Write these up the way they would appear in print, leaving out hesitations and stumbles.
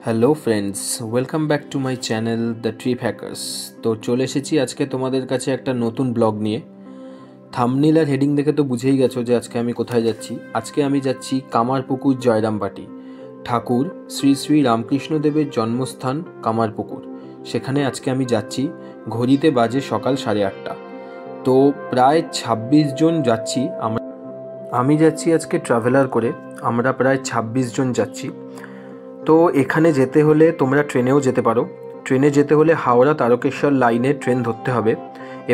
Hello friends, welcome back to my channel the trip hackers. তো চলে এসেছি আজকে তোমাদের কাছে একটা নতুন ব্লগ নিয়ে। থাম্বনেল আর হেডিং দেখে তো বুঝেই গেছো যে আজকে আমি কোথায় যাচ্ছি। আজকে আমি যাচ্ছি কামারপুকুর জয়রামবাটি, ঠাকুর শ্রী শ্রী রামকৃষ্ণদেবের জন্মস্থান কামারপুকুর। সেখানে আজকে আমি যাচ্ছি। ঘড়িতে বাজে সকাল 8:30। তো প্রায় 26 জন যাচ্ছি। আমি যাচ্ছি আজকে ট্রাভেলার করে। আমরা প্রায় 26 জন যাচ্ছি। তো এখানে যেতে হলে তোমরা ট্রেনেও যেতে পারো। ট্রেনে যেতে হলে হাওড়া তারকেশ্বর লাইনে ট্রেন ধরতে হবে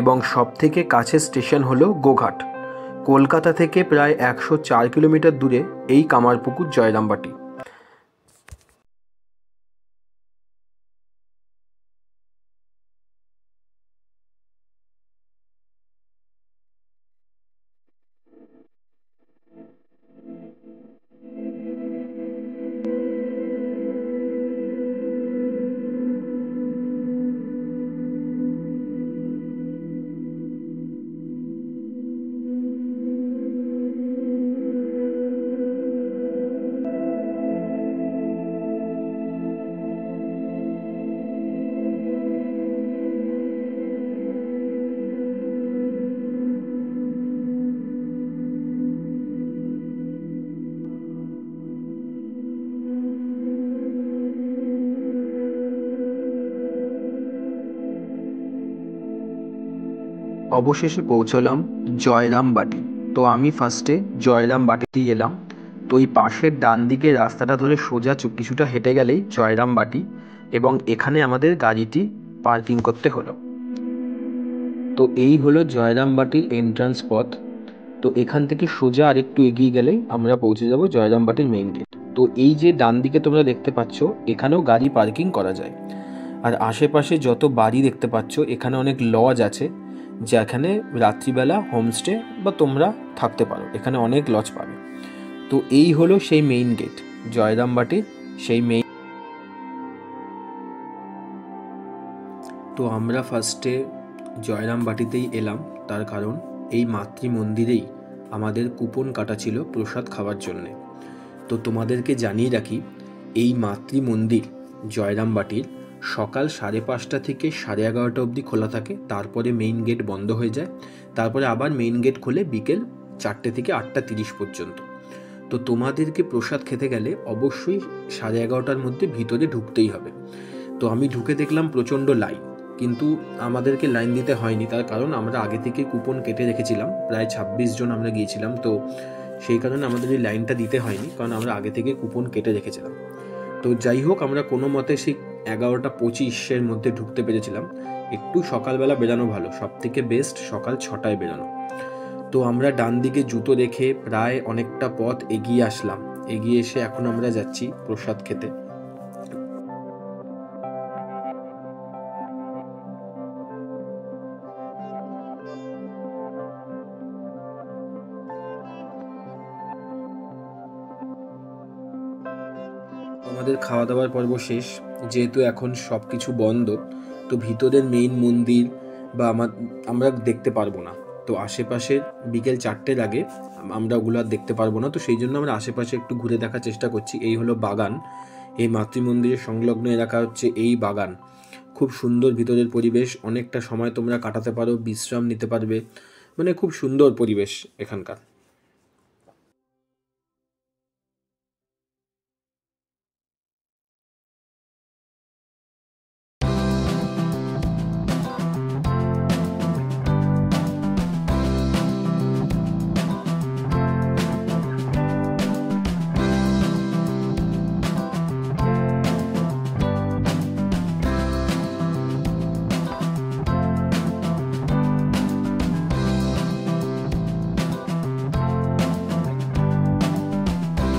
এবং সবথেকে কাছের স্টেশন হলো গোঘাট। কলকাতা থেকে প্রায় 104 কিলোমিটার দূরে এই কামারপুকুর জয়রামবাটি। অবশেষে পৌঁছলাম জয়রামবাটি। তো আমি ফার্স্টে জয়রামবাটিতেই এলাম। তো এই পাশের ডান দিকে রাস্তাটা ধরে সোজা কিছুটা হেঁটে গেলেই জয়রামবাটি, এবং এখানে আমাদের গাড়িটি পার্কিং করতে হলো। তো এই হলো জয়রামবাটির এন্ট্রান্স পথ। তো এখান থেকে সোজা আরেকটু এগিয়ে গেলেই আমরা পৌঁছে যাব জয়রামবাটির মেইন গেট। তো এই যে ডান দিকে তোমরা দেখতে পাচ্ছ, এখানেও গাড়ি পার্কিং করা যায়। আর আশেপাশে যত বাড়ি দেখতে পাচ্ছ, এখানে অনেক লজ আছে, যেখানে রাত্রিবেলা হোমস্টে বা তোমরা থাকতে পারো। এখানে অনেক লজ পাবে। তো এই হলো সেই মেইন গেট, জয়রামবাটির সেই মেইন। তো আমরা ফার্স্টে জয়রামবাটিতেই এলাম, তার কারণ এই মাতৃ মন্দিরেই আমাদের কুপন কাটা ছিল প্রসাদ খাওয়ার জন্যে। তো তোমাদেরকে জানিয়ে রাখি, এই মাতৃ মন্দির জয়রামবাটির সকাল 5:30 থেকে 11:30 অবধি খোলা থাকে। তারপরে মেইন গেট বন্ধ হয়ে যায়। তারপরে আবার মেইন গেট খোলে বিকেল 4টে থেকে 8:30 পর্যন্ত। তো তোমাদেরকে প্রসাদ খেতে গেলে অবশ্যই 11:30টার মধ্যে ভিতরে ঢুকতেই হবে। তো আমি ঢুকে দেখলাম প্রচণ্ড লাইন, কিন্তু আমাদেরকে লাইন দিতে হয়নি। তার কারণ আমরা আগে থেকে কুপন কেটে রেখেছিলাম, প্রায় 26 জন আমরা গিয়েছিলাম। তো সেই কারণে আমাদের এই লাইনটা দিতে হয়নি, কারণ আমরা আগে থেকে কুপন কেটে রেখেছিলাম। তো যাই হোক, আমরা কোনো মতে সেই 11:25-এর মধ্যে ঢুকতে পেরেছিলাম। একটু সকালবেলা বেরানো ভালো, সব থেকে বেস্ট সকাল 6টায় বেরানো। তো আমরা ডান দিকে জুতো রেখে প্রায় অনেকটা পথ এগিয়ে আসলাম। এগিয়ে এসে এখন আমরা যাচ্ছি প্রসাদ খেতে। আমাদের খাওয়া দাওয়ার পর্ব শেষ। যেহেতু এখন সব কিছু বন্ধ, তো ভিতরের মেইন মন্দির বা আমরা দেখতে পারবো না। তো আশেপাশে বিকেল 4টের আগে আমরা ওগুলো আর দেখতে পারবো না। তো সেই জন্য আমরা আশেপাশে একটু ঘুরে দেখার চেষ্টা করছি। এই হলো বাগান। এই মাতৃমন্দিরের সংলগ্ন এলাকা হচ্ছে এই বাগান। খুব সুন্দর ভিতরের পরিবেশ, অনেকটা সময় তোমরা কাটাতে পারো, বিশ্রাম নিতে পারবে। মানে খুব সুন্দর পরিবেশ এখানকার।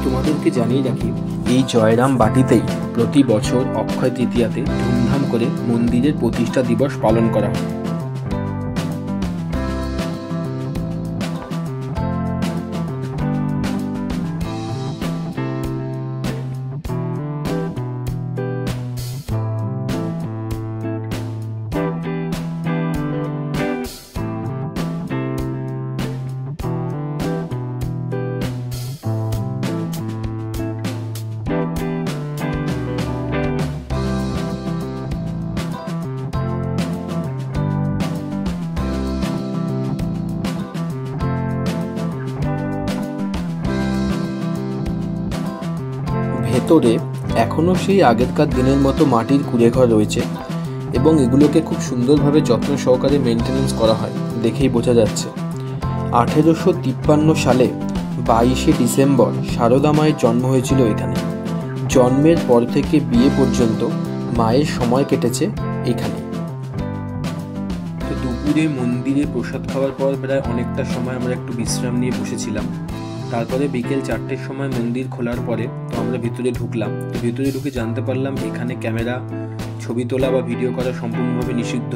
তোমাদেরকে জানিয়ে রাখি, এই জয়রামবাটিতেই প্রতি বছর অক্ষয় তৃতীয়াতে ধুমধাম করে মন্দিরের প্রতিষ্ঠা দিবস পালন করা হয়। ভেতরে এখনও সেই আগেরকার দিনের মতো মাটির কুঁড়েঘর রয়েছে এবং এগুলোকে খুব সুন্দরভাবে যত্ন সহকারে মেনটেনেন্স করা হয়, দেখেই বোঝা যাচ্ছে। 1853 সালে 22শে ডিসেম্বর সারদা মায়ের জন্ম হয়েছিল এখানে। জন্মের পর থেকে বিয়ে পর্যন্ত মায়ের সময় কেটেছে এখানে। তো দুপুরে মন্দিরে প্রসাদ খাওয়ার পর প্রায় অনেকটা সময় আমরা একটু বিশ্রাম নিয়ে বসেছিলাম। তারপরে বিকেল 4টের সময় মন্দির খোলার পরে তো আমরা ভিতরে ঢুকলাম। তো ভিতরে ঢুকে জানতে পারলাম এখানে ক্যামেরা, ছবি তোলা বা ভিডিও করা সম্পূর্ণভাবে নিষিদ্ধ।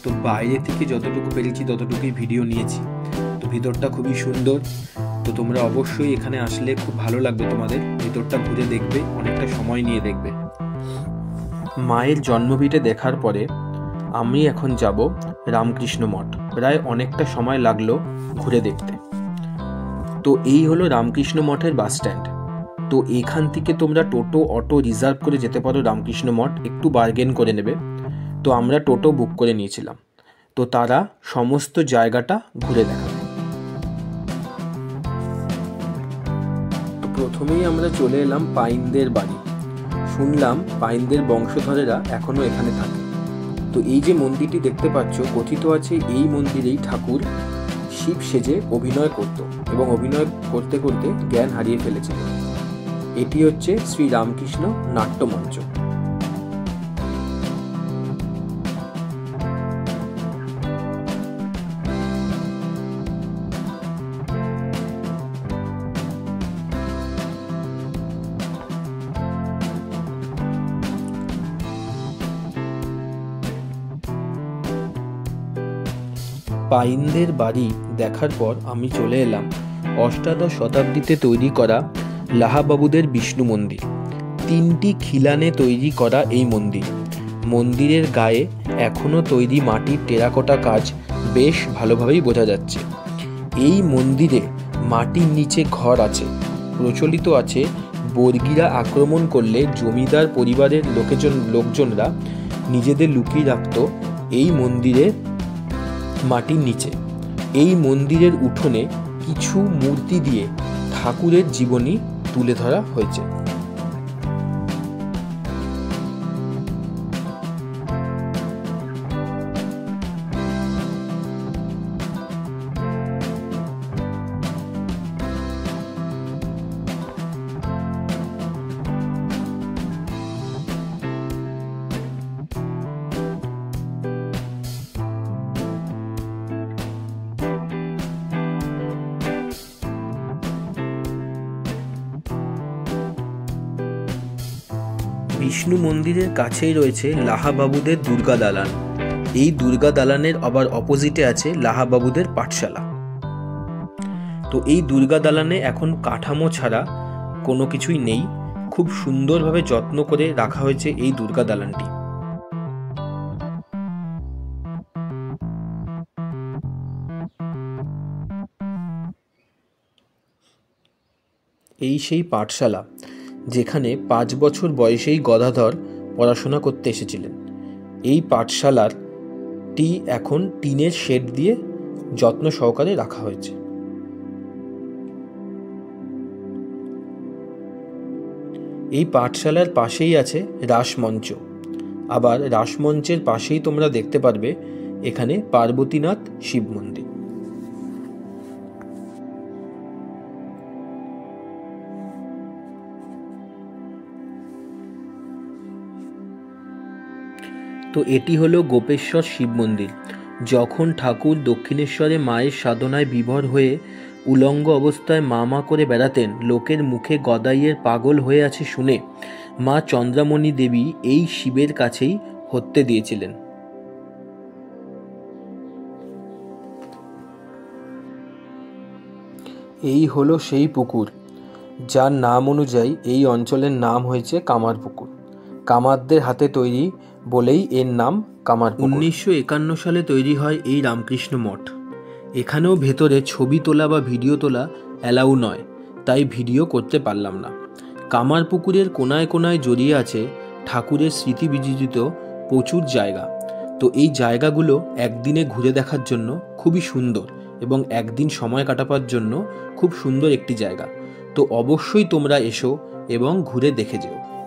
তো বাইরে থেকে যতটুকু পেরেছি ততটুকুই ভিডিও নিয়েছি। তো ভিতরটা খুবই সুন্দর। তো তোমরা অবশ্যই এখানে আসলে খুব ভালো লাগবে, তোমাদের ভিতরটা ঘুরে দেখবে, অনেকটা সময় নিয়ে দেখবে। মায়ের জন্মভিটে দেখার পরে আমি এখন যাব রামকৃষ্ণ মঠ। প্রায় অনেকটা সময় লাগলো ঘুরে দেখতে। তো এই হলো রামকৃষ্ণ মঠের বাস স্ট্যান্ড। তো এখান থেকে তোমরা টোটো, অটো রিজার্ভ করে যেতে পারো রামকৃষ্ণ মঠ, একটু বার্গেন করে নেবে। তো আমরা টোটো বুক করে নিয়েছিলাম। তো তারা সমস্ত জায়গাটা ঘুরে দেখাবে। তো প্রথমেই আমরা চলে এলাম পাইনদের বাড়ি। শুনলাম পাইনদের বংশধরেরা এখনো এখানে থাকে। তো এই যে মন্দিরটি দেখতে পাচ্ছ, কথিত আছে এই মন্দিরেই ঠাকুর শিব সেজে অভিনয় করত এবং অভিনয় করতে করতে জ্ঞান হারিয়ে ফেলেছিল। এটি হচ্ছে শ্রী রামকৃষ্ণ নাট্যমঞ্চ। পাইনদের বাড়ি দেখার পর আমি চলে এলাম অষ্টাদশ শতাব্দীতে তৈরি করা লাহাবাবুদের বিষ্ণু মন্দির। 3টি খিলানে তৈরি করা এই মন্দির। মন্দিরের গায়ে এখনও তৈরি মাটির টেরাকোটা কাজ বেশ ভালোভাবেই বোঝা যাচ্ছে। এই মন্দিরে মাটির নিচে ঘর আছে। প্রচলিত আছে বর্গীরা আক্রমণ করলে জমিদার পরিবারের লোকজনরা নিজেদের লুকিয়ে রাখত এই মন্দিরে মাটির নিচে। এই মন্দিরের উঠোনে কিছু মূর্তি দিয়ে ঠাকুরের জীবনী তুলে ধরা হয়েছে। বিষ্ণু মন্দিরের কাছেই রয়েছে লাহাবাবুদের দুর্গা দালান। এই দুর্গা দালানের আবার অপোজিটে আছে লাহাবাবুদের পাঠশালা। তো এই দুর্গা দালানে এখন কাঠামো ছাড়া কোনো কিছুই নেই। খুব সুন্দরভাবে যত্ন করে রাখা হয়েছে এই দুর্গা দালানটি। এই সেই পাঠশালা যেখানে 5 বছর বয়সেই গদাধর পড়াশোনা করতে এসেছিলেন। এই পাঠশালাটি এখন টিনের শেড দিয়ে যত্ন সহকারে রাখা হয়েছে। এই পাঠশালার পাশেই আছে রাসমঞ্চ। আবার রাসমঞ্চের পাশেই তোমরা দেখতে পারবে এখানে পার্বতীনাথ শিব মন্দির। তো এটি হলো গোপেশ্বর শিব মন্দির। যখন ঠাকুর দক্ষিণেশ্বরে মায়ের সাধনায় বিভোর হয়ে উলঙ্গ অবস্থায় মা করে বেড়াতেন, লোকের মুখে গদাইয়ের পাগল হয়ে আছে শুনে মা চন্দ্রামণি দেবী এই শিবের কাছেই হত্যে দিয়েছিলেন। এই হলো সেই পুকুর যার নাম অনুযায়ী এই অঞ্চলের নাম হয়েছে কামারপুকুর। কামারদের হাতে তৈরি বলেই এর নাম কামারপুকুর। 1951 সালে তৈরি হয় এই রামকৃষ্ণ মঠ। এখানেও ভেতরে ছবি তোলা বা ভিডিও তোলা অ্যালাউ নয়, তাই ভিডিও করতে পারলাম না। কামারপুকুরের কোনায় কোনায় জড়িয়ে আছে ঠাকুরের স্মৃতি বিজড়িত প্রচুর জায়গা। তো এই জায়গাগুলো একদিনে ঘুরে দেখার জন্য খুবই সুন্দর এবং একদিন সময় কাটাবার জন্য খুব সুন্দর একটি জায়গা। তো অবশ্যই তোমরা এসো এবং ঘুরে দেখে যেও।